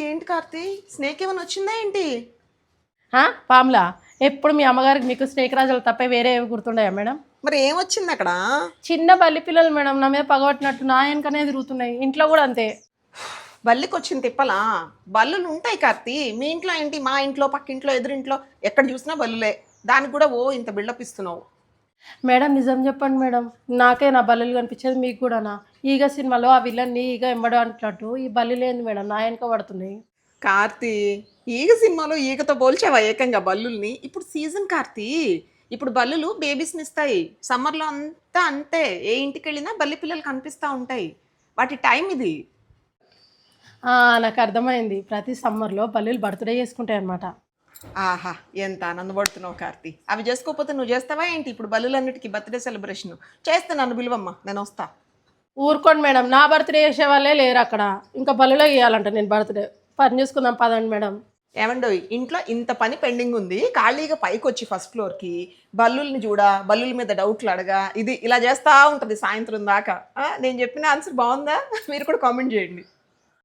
ఏంటి కార్తీ స్నేక్ ఏమైనా వచ్చిందా ఏంటి? పాములా? ఎప్పుడు మీ అమ్మగారికి మీకు స్నేక్ రాజులు తప్ప వేరే ఏవి గుర్తుండయా మేడం? మరి ఏమొచ్చింది అక్కడ? చిన్న బల్లి పిల్లలు మేడం, నా మీద పగబట్టినట్టు నా వెనకనే తిరుగుతున్నాయి. ఇంట్లో కూడా అంతే. బల్లికి వచ్చింది తిప్పలా? బల్లులు ఉంటాయి కార్తీ. మీ ఇంట్లో ఏంటి, మా ఇంట్లో, పక్కింట్లో, ఎదురింట్లో ఎక్కడ చూసినా బల్లులే. దానికి కూడా ఇంత బిల్డప్ ఇస్తున్నావు. మేడం నిజం చెప్పండి మేడం, నాకే నా బల్లులు కనిపించేది, మీకు కూడానా? ఈగ సినిమాలో ఆ విలన్ని ఈగ ఎంబడం అంటున్నట్టు ఈ బల్లి లేదు మేడం, నా వెనక పడుతున్నాయి. కార్తీ, ఈగ సినిమాలో ఈగతో పోల్చావా ఏకంగా బల్లుల్ని? ఇప్పుడు సీజన్ కార్తీ. ఇప్పుడు బల్లులు బేబీస్ని ఇస్తాయి. సమ్మర్లో అంతా అంతే. ఏ ఇంటికి వెళ్ళినా బల్లి పిల్లలు కనిపిస్తూ ఉంటాయి. వాటి టైం ఇది. నాకు అర్థమైంది. ప్రతి సమ్మర్లో బల్లులు బర్త్డే చేసుకుంటాయి అనమాట. ఆహా, ఎంత ఆనందపడుతున్నావు కార్తీ. అవి చేసుకోకపోతే నువ్వు చేస్తావా ఏంటి? ఇప్పుడు బల్లులన్నిటికీ బర్త్డే సెలబ్రేషన్ చేస్తే నన్ను పిలువమ్మా, నేను వస్తా. ఊరుకోండి మేడం, నా బర్త్డే చేసే వాళ్ళే లేరు అక్కడ, ఇంకా బల్లులో చేయాలంట నేను బర్త్డే. పని చేసుకుందాం పదండి మేడం. ఏమండోయ్, ఇంట్లో ఇంత పని పెండింగ్ ఉంది, ఖాళీగా పైకి వచ్చి ఫస్ట్ ఫ్లోర్కి బల్లుల్ని చూడా, బల్లుల మీద డౌట్లు అడగా, ఇది ఇలా చేస్తూ ఉంటుంది సాయంత్రం దాకా. నేను చెప్పిన ఆన్సర్ బాగుందా? మీరు కూడా కామెంట్ చేయండి.